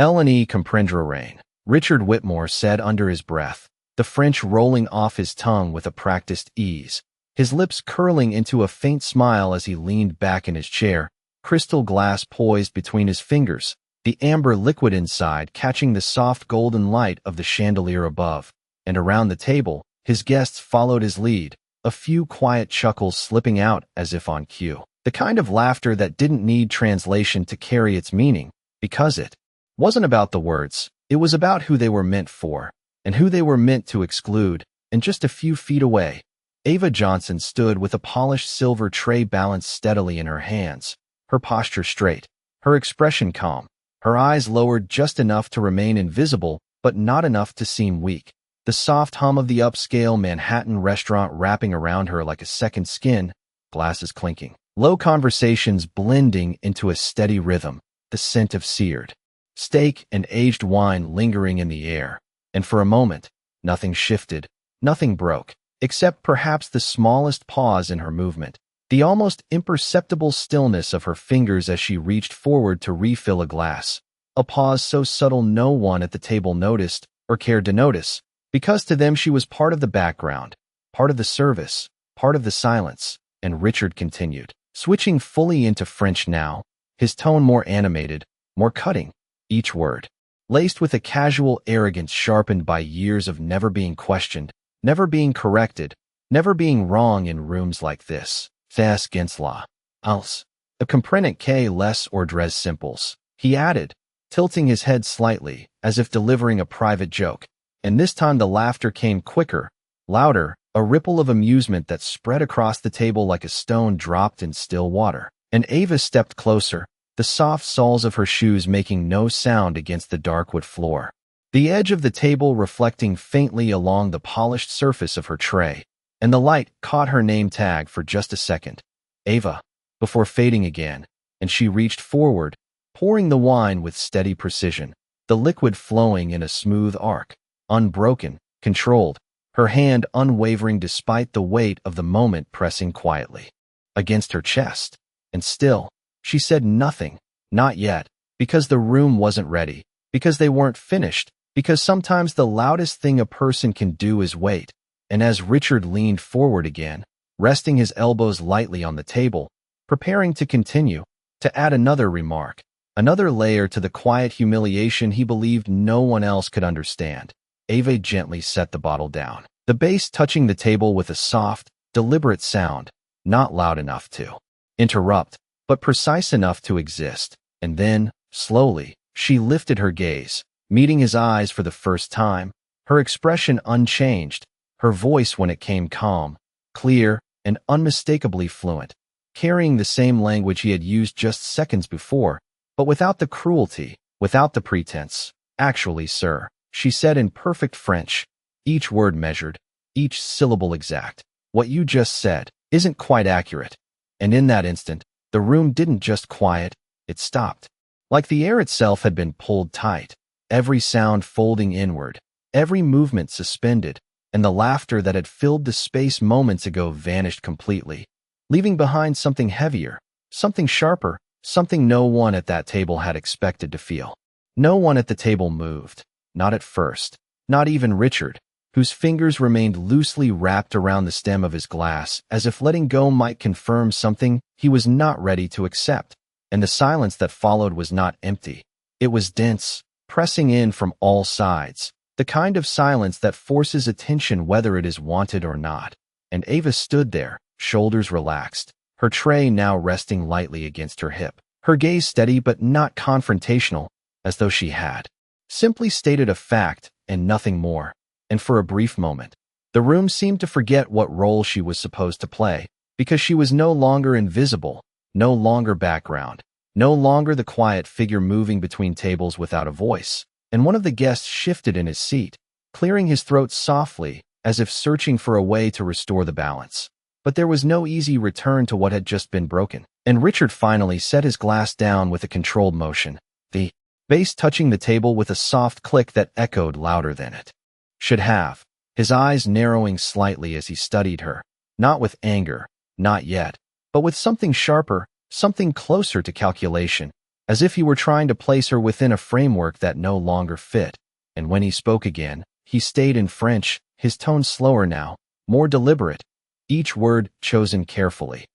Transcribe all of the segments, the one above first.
L&E comprendre rien, Richard Whitmore said under his breath, the French rolling off his tongue with a practiced ease, his lips curling into a faint smile as he leaned back in his chair, crystal glass poised between his fingers, the amber liquid inside catching the soft golden light of the chandelier above. And around the table, his guests followed his lead, a few quiet chuckles slipping out as if on cue. The kind of laughter that didn't need translation to carry its meaning, because it wasn't about the words, it was about who they were meant for, and who they were meant to exclude. And just a few feet away, Ava Johnson stood with a polished silver tray balanced steadily in her hands, her posture straight, her expression calm, her eyes lowered just enough to remain invisible but not enough to seem weak. The soft hum of the upscale Manhattan restaurant wrapping around her like a second skin, glasses clinking, low conversations blending into a steady rhythm, the scent of seared steak and aged wine lingering in the air. And for a moment, nothing shifted, nothing broke, except perhaps the smallest pause in her movement, the almost imperceptible stillness of her fingers as she reached forward to refill a glass, a pause so subtle no one at the table noticed or cared to notice, because to them she was part of the background, part of the service, part of the silence. And Richard continued, switching fully into French now, his tone more animated, more cutting, each word laced with a casual arrogance sharpened by years of never being questioned, never being corrected, never being wrong in rooms like this. Fas against la. Als. A comprenant que les ordres simples, he added, tilting his head slightly, as if delivering a private joke. And this time the laughter came quicker, louder, a ripple of amusement that spread across the table like a stone dropped in still water. And Ava stepped closer, the soft soles of her shoes making no sound against the dark wood floor, the edge of the table reflecting faintly along the polished surface of her tray. And the light caught her name tag for just a second, Ava, before fading again, and she reached forward, pouring the wine with steady precision, the liquid flowing in a smooth arc, unbroken, controlled, her hand unwavering despite the weight of the moment pressing quietly against her chest. And still, she said nothing, not yet, because the room wasn't ready, because they weren't finished, because sometimes the loudest thing a person can do is wait. And as Richard leaned forward again, resting his elbows lightly on the table, preparing to continue, to add another remark, another layer to the quiet humiliation he believed no one else could understand, Ava gently set the bottle down, the base touching the table with a soft, deliberate sound, not loud enough to interrupt, but precise enough to exist. And then, slowly, she lifted her gaze, meeting his eyes for the first time, her expression unchanged, her voice when it came calm, clear, and unmistakably fluent, carrying the same language he had used just seconds before, but without the cruelty, without the pretense. Actually, sir, she said in perfect French, each word measured, each syllable exact. What you just said isn't quite accurate. And in that instant, the room didn't just quiet, it stopped. Like the air itself had been pulled tight, every sound folding inward, every movement suspended, and the laughter that had filled the space moments ago vanished completely, leaving behind something heavier, something sharper, something no one at that table had expected to feel. No one at the table moved, not at first, not even Richard, whose fingers remained loosely wrapped around the stem of his glass as if letting go might confirm something he was not ready to accept. And the silence that followed was not empty. It was dense, pressing in from all sides, the kind of silence that forces attention whether it is wanted or not. And Ava stood there, shoulders relaxed, her tray now resting lightly against her hip, her gaze steady but not confrontational, as though she had simply stated a fact and nothing more. And for a brief moment, the room seemed to forget what role she was supposed to play, because she was no longer invisible, no longer background, no longer the quiet figure moving between tables without a voice. And one of the guests shifted in his seat, clearing his throat softly, as if searching for a way to restore the balance. But there was no easy return to what had just been broken. And Richard finally set his glass down with a controlled motion, the base touching the table with a soft click that echoed louder than it should have, his eyes narrowing slightly as he studied her, not with anger, not yet, but with something sharper, something closer to calculation, as if he were trying to place her within a framework that no longer fit. And when he spoke again, he stayed in French, his tone slower now, more deliberate, each word chosen carefully.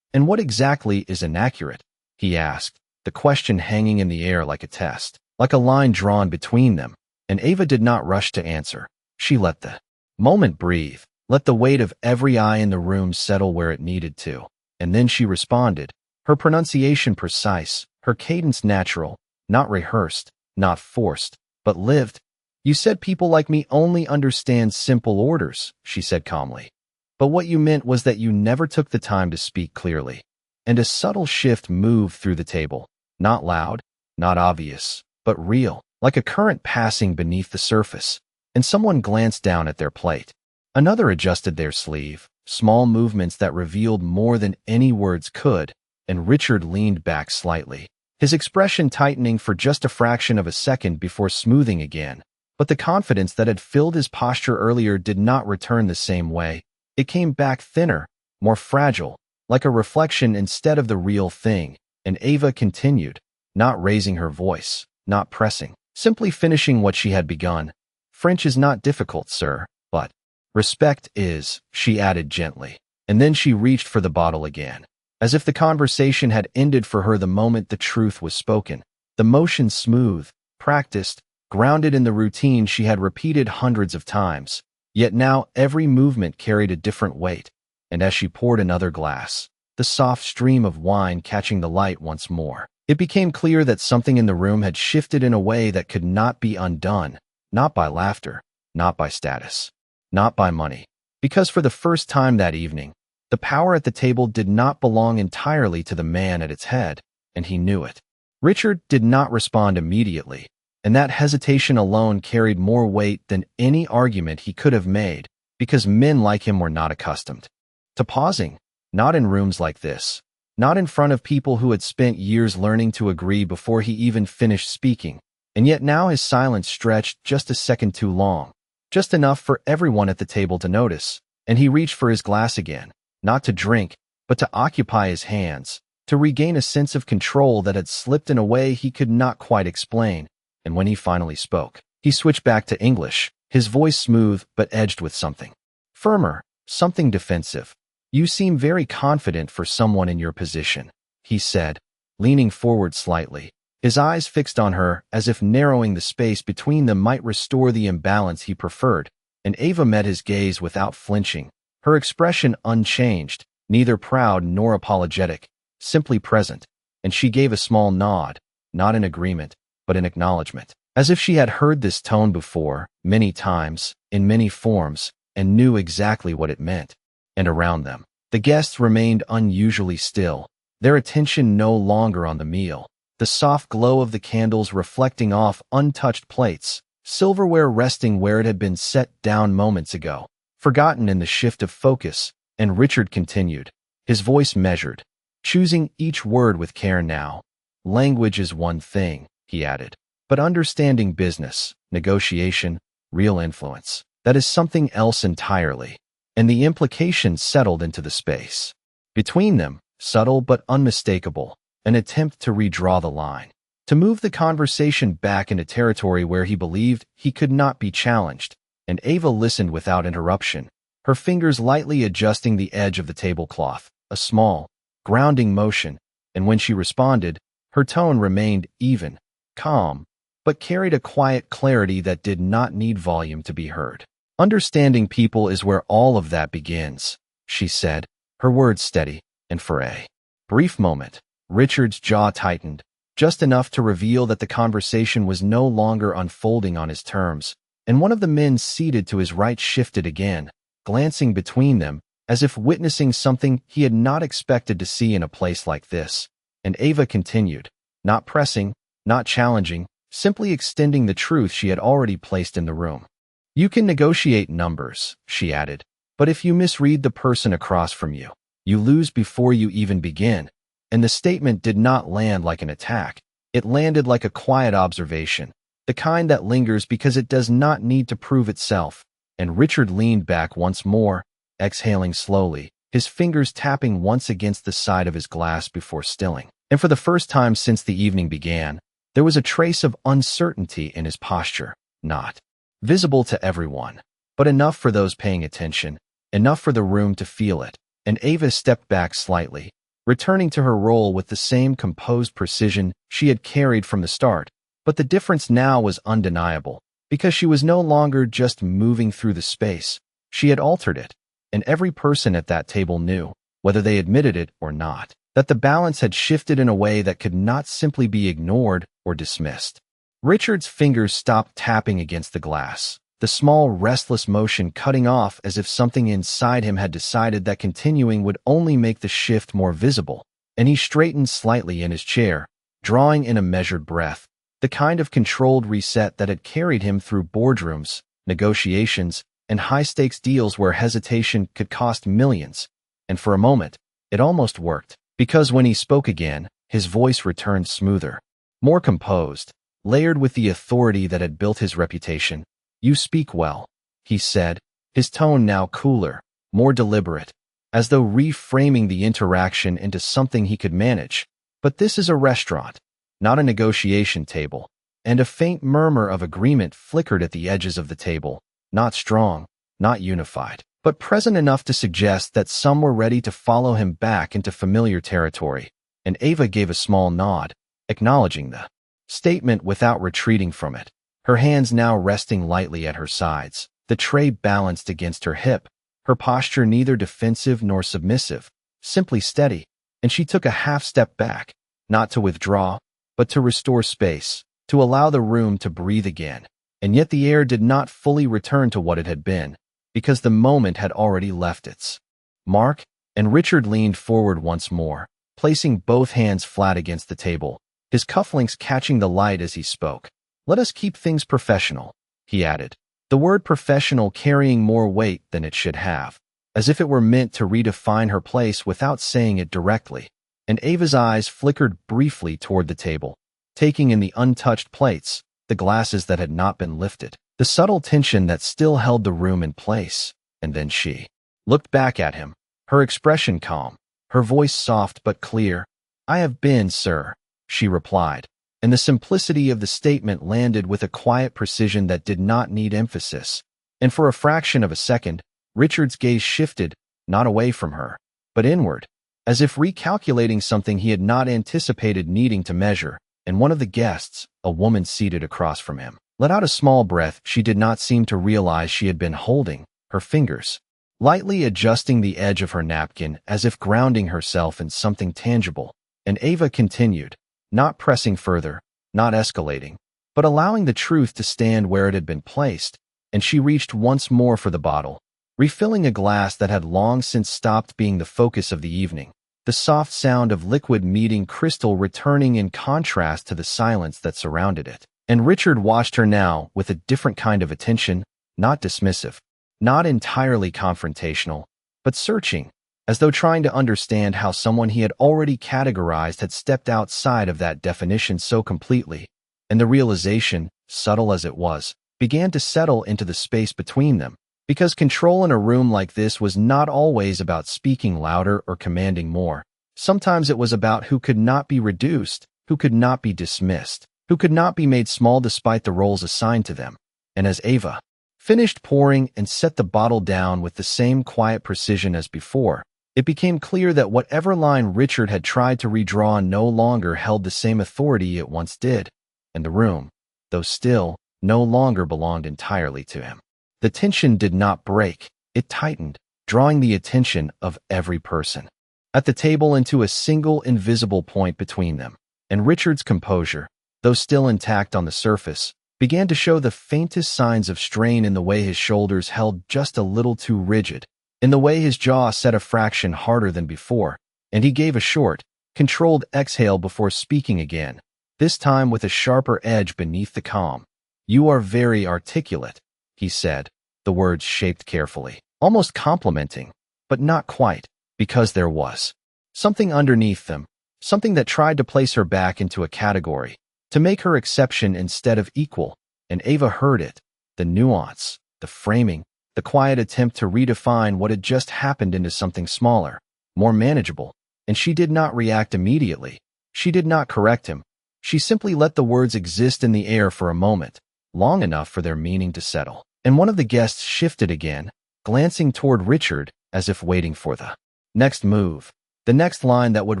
"And what exactly is inaccurate?" he asked, the question hanging in the air like a test, like a line drawn between them. And Ava did not rush to answer. She let the moment breathe, let the weight of every eye in the room settle where it needed to. And then she responded, her pronunciation precise, her cadence natural, not rehearsed, not forced, but lived. "You said people like me only understand simple orders," she said calmly. "But what you meant was that you never took the time to speak clearly." And a subtle shift moved through the table. Not loud, not obvious, but real, like a current passing beneath the surface. And someone glanced down at their plate. Another adjusted their sleeve, small movements that revealed more than any words could, and Richard leaned back slightly, his expression tightening for just a fraction of a second before smoothing again. But the confidence that had filled his posture earlier did not return the same way. It came back thinner, more fragile, like a reflection instead of the real thing. And Ava continued, not raising her voice, not pressing, simply finishing what she had begun. "French is not difficult, sir, but respect is," she added gently. And then she reached for the bottle again, as if the conversation had ended for her the moment the truth was spoken. The motion smooth, practiced, grounded in the routine she had repeated hundreds of times. Yet now every movement carried a different weight. And as she poured another glass, the soft stream of wine catching the light once more, it became clear that something in the room had shifted in a way that could not be undone, not by laughter, not by status, not by money. Because for the first time that evening, the power at the table did not belong entirely to the man at its head, and he knew it. Richard did not respond immediately, and that hesitation alone carried more weight than any argument he could have made, because men like him were not accustomed to pausing. Not in rooms like this. Not in front of people who had spent years learning to agree before he even finished speaking. And yet now his silence stretched just a second too long. Just enough for everyone at the table to notice. And he reached for his glass again. Not to drink, but to occupy his hands. To regain a sense of control that had slipped in a way he could not quite explain. And when he finally spoke, he switched back to English, his voice smooth but edged with something firmer, something defensive. "You seem very confident for someone in your position," he said, leaning forward slightly, his eyes fixed on her as if narrowing the space between them might restore the imbalance he preferred. And Ava met his gaze without flinching, her expression unchanged, neither proud nor apologetic, simply present. And she gave a small nod, not in agreement, but in acknowledgement, as if she had heard this tone before, many times, in many forms, and knew exactly what it meant. And around them, the guests remained unusually still, their attention no longer on the meal, the soft glow of the candles reflecting off untouched plates, silverware resting where it had been set down moments ago, forgotten in the shift of focus. And Richard continued, his voice measured, choosing each word with care now. "Language is one thing," he added, "but understanding business, negotiation, real influence, that is something else entirely." And the implications settled into the space between them, subtle but unmistakable, an attempt to redraw the line, to move the conversation back into territory where he believed he could not be challenged. And Ava listened without interruption, her fingers lightly adjusting the edge of the tablecloth, a small, grounding motion. And when she responded, her tone remained even, calm, but carried a quiet clarity that did not need volume to be heard. "Understanding people is where all of that begins," she said, her words steady. And for a brief moment, Richard's jaw tightened, just enough to reveal that the conversation was no longer unfolding on his terms. And one of the men seated to his right shifted again, glancing between them, as if witnessing something he had not expected to see in a place like this. And Ava continued, not pressing, not challenging, simply extending the truth she had already placed in the room. "You can negotiate numbers," she added, "but if you misread the person across from you, you lose before you even begin." And the statement did not land like an attack. It landed like a quiet observation, the kind that lingers because it does not need to prove itself. And Richard leaned back once more, exhaling slowly, his fingers tapping once against the side of his glass before stilling. And for the first time since the evening began, there was a trace of uncertainty in his posture, not visible to everyone, but enough for those paying attention, enough for the room to feel it. And Ava stepped back slightly, returning to her role with the same composed precision she had carried from the start. But the difference now was undeniable, because she was no longer just moving through the space. She had altered it, and every person at that table knew, whether they admitted it or not, that the balance had shifted in a way that could not simply be ignored or dismissed. Richard's fingers stopped tapping against the glass, the small, restless motion cutting off as if something inside him had decided that continuing would only make the shift more visible, and he straightened slightly in his chair, drawing in a measured breath, the kind of controlled reset that had carried him through boardrooms, negotiations, and high-stakes deals where hesitation could cost millions. And for a moment, it almost worked, because when he spoke again, his voice returned smoother, more composed, layered with the authority that had built his reputation. "You speak well," he said, his tone now cooler, more deliberate, as though reframing the interaction into something he could manage. "But this is a restaurant, not a negotiation table." And a faint murmur of agreement flickered at the edges of the table, not strong, not unified, but present enough to suggest that some were ready to follow him back into familiar territory. And Ava gave a small nod, acknowledging the statement without retreating from it, her hands now resting lightly at her sides, the tray balanced against her hip, her posture neither defensive nor submissive, simply steady. And she took a half-step back, not to withdraw, but to restore space, to allow the room to breathe again. And yet the air did not fully return to what it had been, because the moment had already left its mark. And Richard leaned forward once more, placing both hands flat against the table, his cufflinks catching the light as he spoke. "Let us keep things professional," he added, the word professional carrying more weight than it should have, as if it were meant to redefine her place without saying it directly. And Ava's eyes flickered briefly toward the table, taking in the untouched plates, the glasses that had not been lifted, the subtle tension that still held the room in place. And then she looked back at him, her expression calm, her voice soft but clear. "I have been, sir," she replied, and the simplicity of the statement landed with a quiet precision that did not need emphasis. And for a fraction of a second, Richard's gaze shifted, not away from her, but inward, as if recalculating something he had not anticipated needing to measure. And one of the guests, a woman seated across from him, let out a small breath she did not seem to realize she had been holding, her fingers lightly adjusting the edge of her napkin as if grounding herself in something tangible. And Ava continued, not pressing further, not escalating, but allowing the truth to stand where it had been placed. And she reached once more for the bottle, refilling a glass that had long since stopped being the focus of the evening, the soft sound of liquid meeting crystal returning in contrast to the silence that surrounded it. And Richard watched her now with a different kind of attention, not dismissive, not entirely confrontational, but searching, as though trying to understand how someone he had already categorized had stepped outside of that definition so completely. And the realization, subtle as it was, began to settle into the space between them, because control in a room like this was not always about speaking louder or commanding more. Sometimes it was about who could not be reduced, who could not be dismissed, who could not be made small despite the roles assigned to them. And as Ava finished pouring and set the bottle down with the same quiet precision as before, it became clear that whatever line Richard had tried to redraw no longer held the same authority it once did, and the room, though still, no longer belonged entirely to him. The tension did not break, it tightened, drawing the attention of every person at the table into a single invisible point between them. And Richard's composure, though still intact on the surface, began to show the faintest signs of strain in the way his shoulders held just a little too rigid, in the way his jaw set a fraction harder than before, and he gave a short, controlled exhale before speaking again, this time with a sharper edge beneath the calm. "You are very articulate," he said, the words shaped carefully, almost complimenting, but not quite, because there was something underneath them, something that tried to place her back into a category, to make her exception instead of equal. And Ava heard it, the nuance, the framing, the quiet attempt to redefine what had just happened into something smaller, more manageable. And she did not react immediately. She did not correct him. She simply let the words exist in the air for a moment, long enough for their meaning to settle. And one of the guests shifted again, glancing toward Richard as if waiting for the next move, the next line that would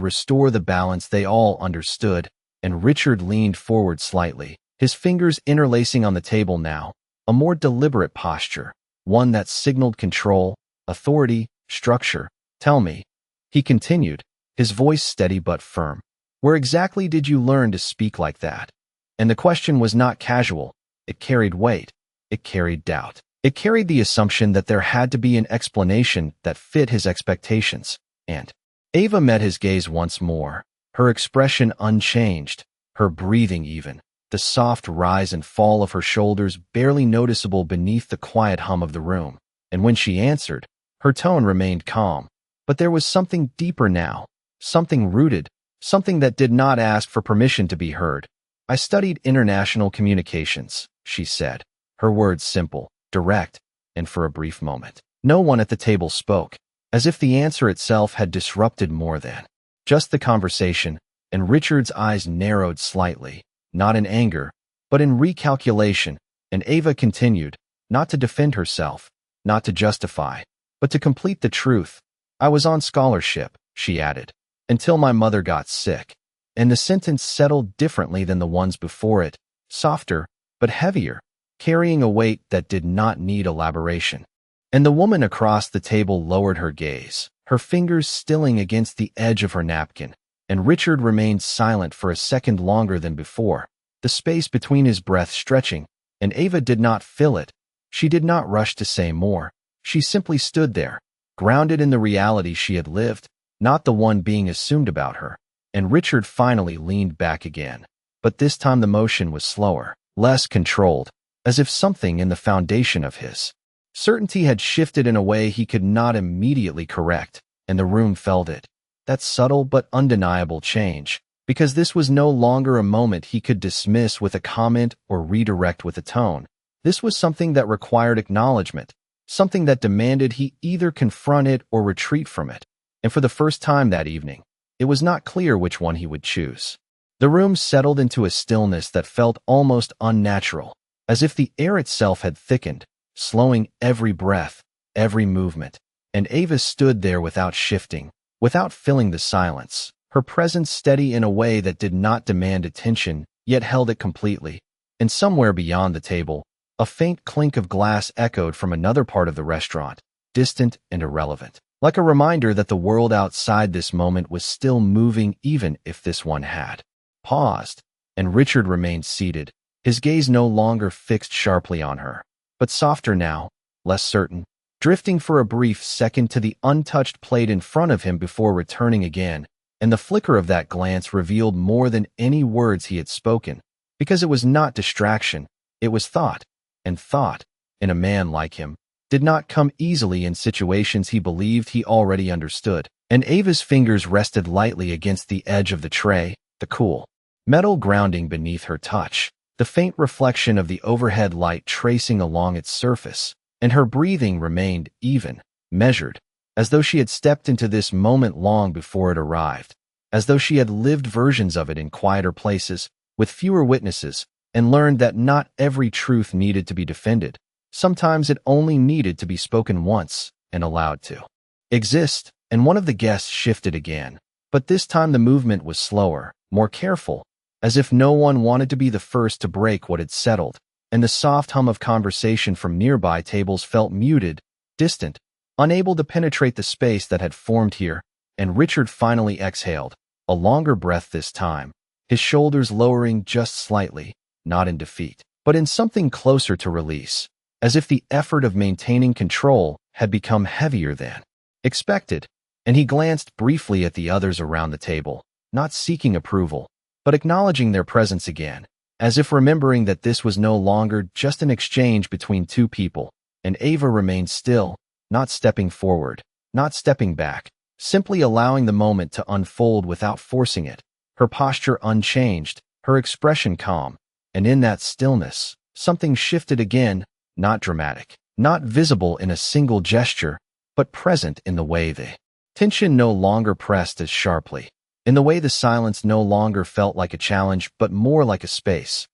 restore the balance they all understood, and Richard leaned forward slightly, his fingers interlacing on the table now, a more deliberate posture, one that signaled control, authority, structure. Tell me, he continued, his voice steady but firm. Where exactly did you learn to speak like that? And the question was not casual. It carried weight. It carried doubt. It carried the assumption that there had to be an explanation that fit his expectations. And Ava met his gaze once more, her expression unchanged, her breathing even, the soft rise and fall of her shoulders barely noticeable beneath the quiet hum of the room. And when she answered, her tone remained calm. But there was something deeper now, something rooted, something that did not ask for permission to be heard. I studied international communications, she said, her words simple, direct, and for a brief moment, no one at the table spoke, as if the answer itself had disrupted more than just the conversation, and Richard's eyes narrowed slightly, not in anger, but in recalculation, and Ava continued, not to defend herself, not to justify, but to complete the truth. I was on scholarship, she added, until my mother got sick, and the sentence settled differently than the ones before it, softer, but heavier, carrying a weight that did not need elaboration. And the woman across the table lowered her gaze, her fingers stilling against the edge of her napkin, and Richard remained silent for a second longer than before, the space between his breath stretching, and Ava did not fill it. She did not rush to say more. She simply stood there, grounded in the reality she had lived, not the one being assumed about her. And Richard finally leaned back again. But this time the motion was slower, less controlled, as if something in the foundation of his certainty had shifted in a way he could not immediately correct, and the room felt it. That subtle but undeniable change, because this was no longer a moment he could dismiss with a comment or redirect with a tone. This was something that required acknowledgement, something that demanded he either confront it or retreat from it. And for the first time that evening, it was not clear which one he would choose. The room settled into a stillness that felt almost unnatural, as if the air itself had thickened, slowing every breath, every movement. And Ava stood there without shifting, without filling the silence, her presence steady in a way that did not demand attention, yet held it completely. And somewhere beyond the table, a faint clink of glass echoed from another part of the restaurant, distant and irrelevant, like a reminder that the world outside this moment was still moving even if this one had paused. And Richard remained seated, his gaze no longer fixed sharply on her, but softer now, less certain, drifting for a brief second to the untouched plate in front of him before returning again, and the flicker of that glance revealed more than any words he had spoken, because it was not distraction, it was thought, and thought, in a man like him, did not come easily in situations he believed he already understood. And Ava's fingers rested lightly against the edge of the tray, the cool metal grounding beneath her touch, the faint reflection of the overhead light tracing along its surface, and her breathing remained even, measured, as though she had stepped into this moment long before it arrived, as though she had lived versions of it in quieter places, with fewer witnesses, and learned that not every truth needed to be defended. Sometimes it only needed to be spoken once and allowed to exist. And one of the guests shifted again, but this time the movement was slower, more careful, as if no one wanted to be the first to break what had settled, and the soft hum of conversation from nearby tables felt muted, distant, unable to penetrate the space that had formed here. And Richard finally exhaled, a longer breath this time, his shoulders lowering just slightly, not in defeat, but in something closer to release, as if the effort of maintaining control had become heavier than expected. And he glanced briefly at the others around the table, not seeking approval, but acknowledging their presence again, as if remembering that this was no longer just an exchange between two people. And Ava remained still, not stepping forward, not stepping back, simply allowing the moment to unfold without forcing it, her posture unchanged, her expression calm. And in that stillness, something shifted again, not dramatic, not visible in a single gesture, but present in the way the tension no longer pressed as sharply. in the way the silence no longer felt like a challenge but more like a space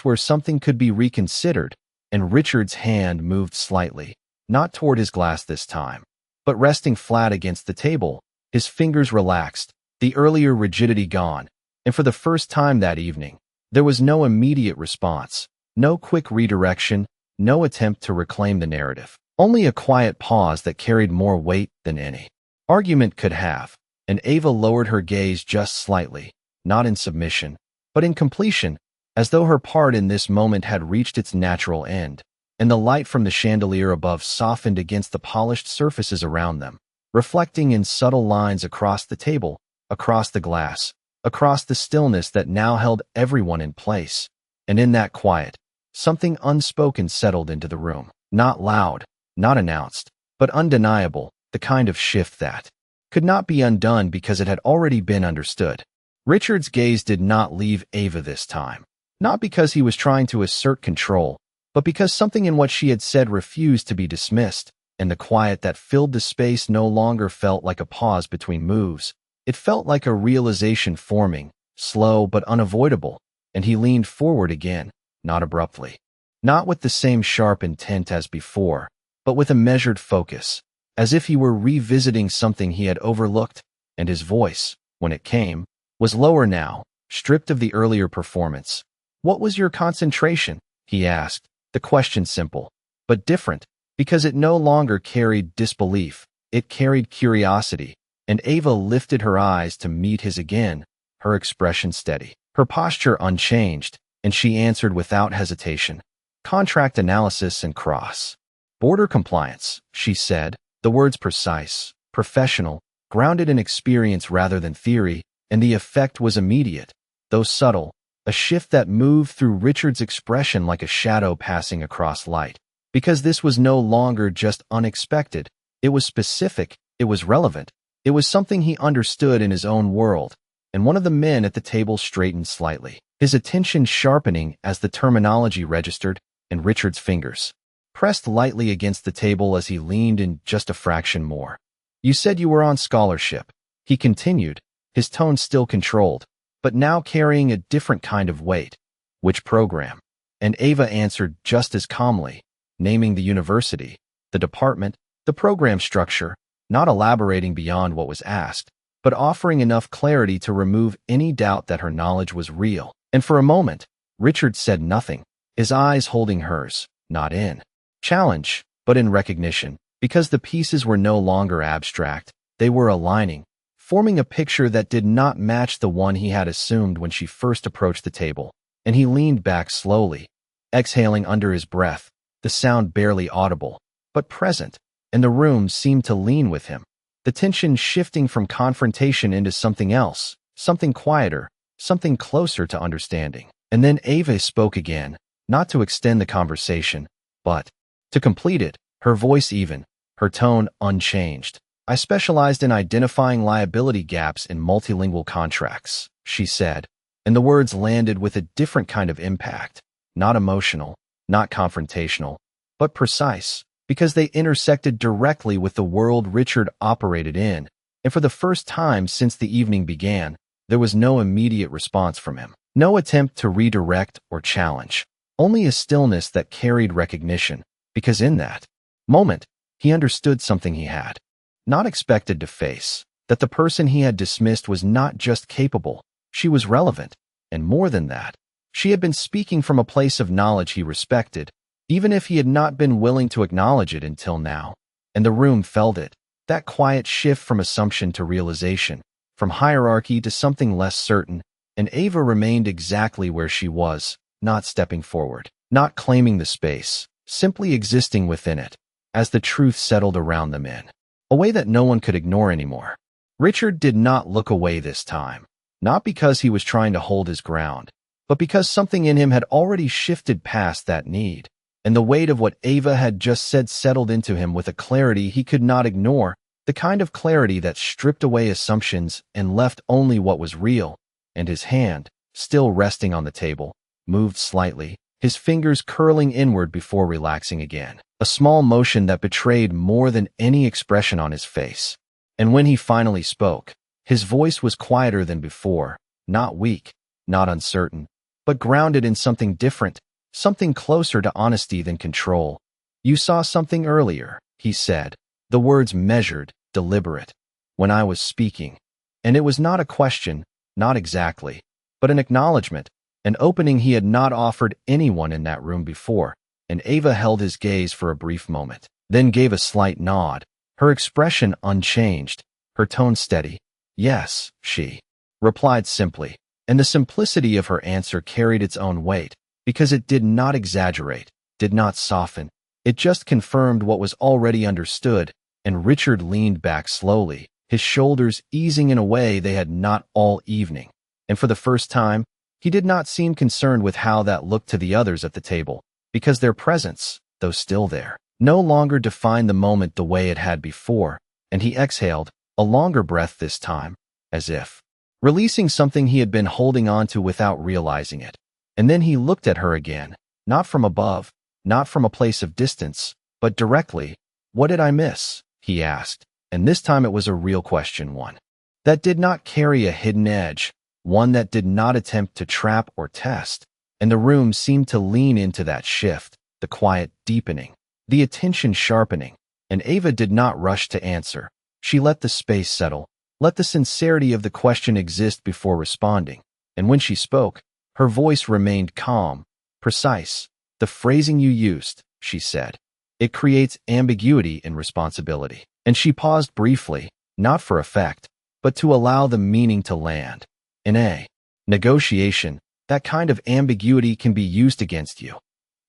where something could be reconsidered, and Richard's hand moved slightly, not toward his glass this time, but resting flat against the table. His fingers relaxed, the earlier rigidity gone, and for the first time that evening, there was no immediate response, no quick redirection, no attempt to reclaim the narrative. Only a quiet pause that carried more weight than any argument could have, and Ava lowered her gaze just slightly, not in submission, but in completion, as though her part in this moment had reached its natural end, and the light from the chandelier above softened against the polished surfaces around them, reflecting in subtle lines across the table, across the glass, across the stillness that now held everyone in place. And in that quiet, something unspoken settled into the room, not loud, not announced, but undeniable, the kind of shift that could not be undone because it had already been understood. Richard's gaze did not leave Ava this time, not because he was trying to assert control, but because something in what she had said refused to be dismissed, and the quiet that filled the space no longer felt like a pause between moves. It felt like a realization forming, slow but unavoidable, and he leaned forward again, not abruptly, not with the same sharp intent as before, but with a measured focus, as if he were revisiting something he had overlooked, and his voice, when it came, was lower now, stripped of the earlier performance. "What was your concentration?" he asked, the question simple, but different, because it no longer carried disbelief, it carried curiosity, and Ava lifted her eyes to meet his again, her expression steady, her posture unchanged, and she answered without hesitation. "Contract analysis and cross-border compliance," she said, the words precise, professional, grounded in experience rather than theory, and the effect was immediate, though subtle, a shift that moved through Richard's expression like a shadow passing across light. Because this was no longer just unexpected, it was specific, it was relevant, it was something he understood in his own world, and one of the men at the table straightened slightly, his attention sharpening as the terminology registered, and Richard's fingers pressed lightly against the table as he leaned in just a fraction more. "You said you were on scholarship," he continued, his tone still controlled, but now carrying a different kind of weight. "Which program?" And Ava answered just as calmly, naming the university, the department, the program structure, not elaborating beyond what was asked, but offering enough clarity to remove any doubt that her knowledge was real. And for a moment, Richard said nothing, his eyes holding hers, not in challenge, but in recognition, because the pieces were no longer abstract, they were aligning, forming a picture that did not match the one he had assumed when she first approached the table, and he leaned back slowly, exhaling under his breath, the sound barely audible, but present, and the room seemed to lean with him, the tension shifting from confrontation into something else, something quieter, something closer to understanding. And then Ava spoke again, not to extend the conversation, but to complete it, her voice even, her tone unchanged. "I specialized in identifying liability gaps in multilingual contracts," she said, and the words landed with a different kind of impact, not emotional, not confrontational, but precise, because they intersected directly with the world Richard operated in, and for the first time since the evening began, there was no immediate response from him, no attempt to redirect or challenge, only a stillness that carried recognition, because in that moment, he understood something he had not expected to face, that the person he had dismissed was not just capable, she was relevant, and more than that, she had been speaking from a place of knowledge he respected, even if he had not been willing to acknowledge it until now. And the room felt it, that quiet shift from assumption to realization, from hierarchy to something less certain, and Ava remained exactly where she was, not stepping forward, not claiming the space, simply existing within it, as the truth settled around them in a way that no one could ignore anymore. Richard did not look away this time, not because he was trying to hold his ground, but because something in him had already shifted past that need, and the weight of what Ava had just said settled into him with a clarity he could not ignore, the kind of clarity that stripped away assumptions and left only what was real, and his hand, still resting on the table, moved slightly, his fingers curling inward before relaxing again, a small motion that betrayed more than any expression on his face. And when he finally spoke, His voice was quieter than before, not weak, not uncertain, but grounded in something different, something closer to honesty than control. "You saw something earlier," he said, the words measured, deliberate, "when I was speaking." And it was not a question, not exactly, but an acknowledgement, an opening he had not offered anyone in that room before, and Ava held his gaze for a brief moment, then gave a slight nod, her expression unchanged, her tone steady. "Yes," she replied simply, and the simplicity of her answer carried its own weight, because it did not exaggerate, did not soften. It just confirmed what was already understood, and Richard leaned back slowly, his shoulders easing in a way they had not all evening. And for the first time, he did not seem concerned with how that looked to the others at the table, because their presence, though still there, no longer defined the moment the way it had before, and he exhaled, a longer breath this time, as if releasing something he had been holding on to without realizing it. And then he looked at her again, not from above, not from a place of distance, but directly. "What did I miss?" he asked, and this time it was a real question, one that did not carry a hidden edge, one that did not attempt to trap or test. And the room seemed to lean into that shift, the quiet deepening, the attention sharpening, and Ava did not rush to answer. She let the space settle, let the sincerity of the question exist before responding, and when she spoke, her voice remained calm, precise. "The phrasing you used," she said. "It creates ambiguity in responsibility." And she paused briefly, not for effect, but to allow the meaning to land. In a negotiation, that kind of ambiguity can be used against you.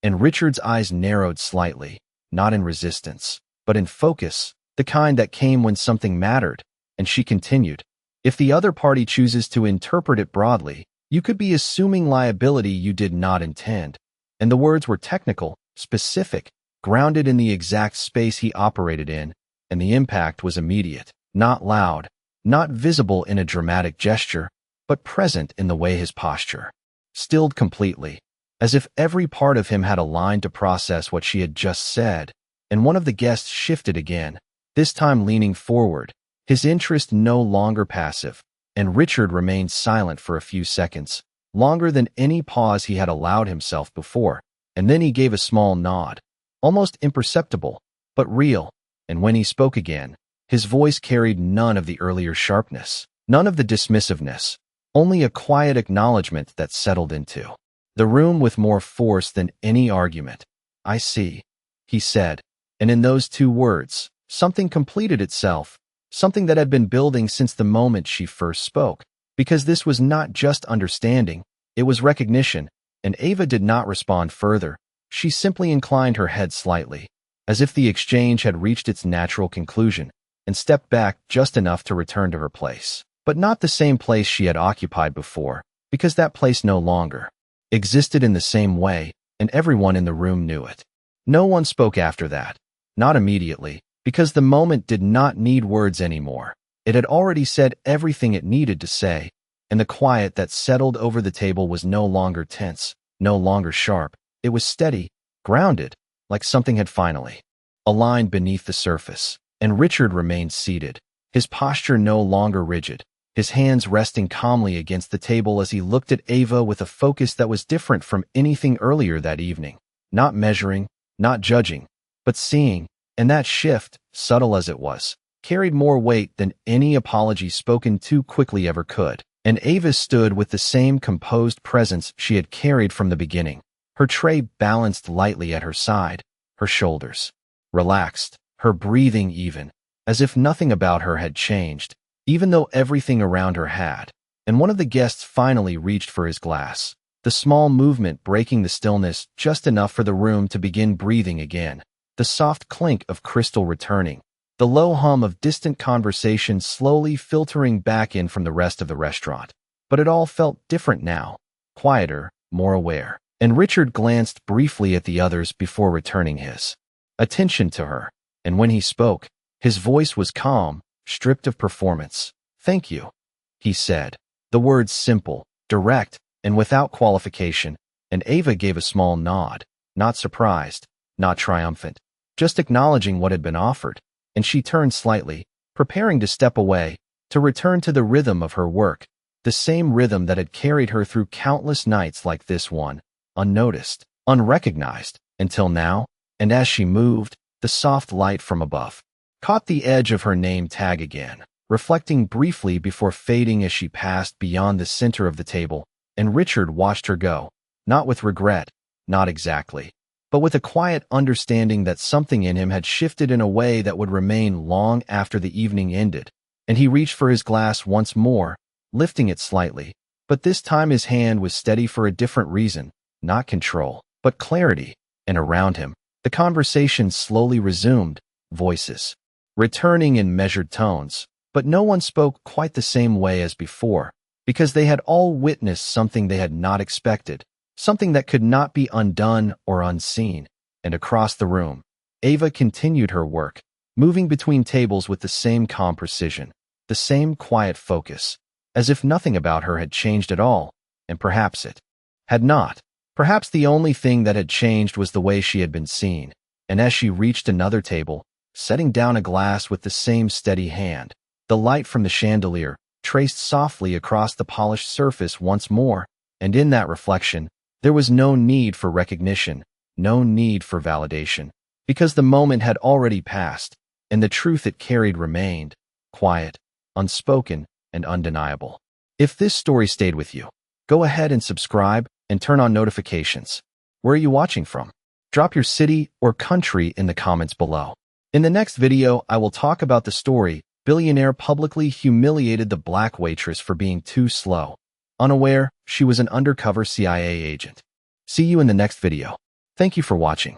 And Richard's eyes narrowed slightly, not in resistance, but in focus, the kind that came when something mattered. And she continued, "If the other party chooses to interpret it broadly, you could be assuming liability you did not intend." And the words were technical, specific, grounded in the exact space he operated in, and the impact was immediate, not loud, not visible in a dramatic gesture, but present in the way his posture stilled completely, as if every part of him had aligned to process what she had just said. And one of the guests shifted again, this time leaning forward, his interest no longer passive, and Richard remained silent for a few seconds, longer than any pause he had allowed himself before, and then he gave a small nod, almost imperceptible, but real, and when he spoke again, his voice carried none of the earlier sharpness, none of the dismissiveness, only a quiet acknowledgement that settled into the room with more force than any argument. "I see," he said, and in those two words, something completed itself, something that had been building since the moment she first spoke, because this was not just understanding, it was recognition, and Ava did not respond further. She simply inclined her head slightly, as if the exchange had reached its natural conclusion, and stepped back just enough to return to her place. But not the same place she had occupied before, because that place no longer existed in the same way, and everyone in the room knew it. No one spoke after that, not immediately, because the moment did not need words anymore. It had already said everything it needed to say, and the quiet that settled over the table was no longer tense, no longer sharp. It was steady, grounded, like something had finally aligned beneath the surface. And Richard remained seated, his posture no longer rigid, his hands resting calmly against the table as he looked at Ava with a focus that was different from anything earlier that evening, not measuring, not judging, but seeing, and that shift, subtle as it was, carried more weight than any apology spoken too quickly ever could. And Ava stood with the same composed presence she had carried from the beginning, her tray balanced lightly at her side, her shoulders relaxed, her breathing even, as if nothing about her had changed, even though everything around her had. And one of the guests finally reached for his glass, the small movement breaking the stillness just enough for the room to begin breathing again, the soft clink of crystal returning, the low hum of distant conversation slowly filtering back in from the rest of the restaurant. But it all felt different now, quieter, more aware. And Richard glanced briefly at the others before returning his attention to her. And when he spoke, his voice was calm, stripped of performance. "Thank you," he said, the words simple, direct, and without qualification, and Ava gave a small nod, not surprised, not triumphant, just acknowledging what had been offered, and she turned slightly, preparing to step away, to return to the rhythm of her work, the same rhythm that had carried her through countless nights like this one, unnoticed, unrecognized, until now. And as she moved, the soft light from above caught the edge of her name tag again, reflecting briefly before fading as she passed beyond the center of the table, and Richard watched her go, not with regret, not exactly, but with a quiet understanding that something in him had shifted in a way that would remain long after the evening ended. And he reached for his glass once more, lifting it slightly, but this time his hand was steady for a different reason, not control, but clarity. And around him, the conversation slowly resumed, voices returning in measured tones, but no one spoke quite the same way as before, because they had all witnessed something they had not expected, something that could not be undone or unseen. And across the room, Ava continued her work, moving between tables with the same calm precision, the same quiet focus, as if nothing about her had changed at all, and perhaps it had not. Perhaps the only thing that had changed was the way she had been seen, and as she reached another table, setting down a glass with the same steady hand, the light from the chandelier traced softly across the polished surface once more, and in that reflection, there was no need for recognition, no need for validation, because the moment had already passed, and the truth it carried remained, quiet, unspoken, and undeniable. If this story stayed with you, go ahead and subscribe and turn on notifications. Where are you watching from? Drop your city or country in the comments below. In the next video, I will talk about the story Billionaire publicly humiliated the black waitress for being too slow. Unaware, she was an undercover CIA agent. See you in the next video. Thank you for watching.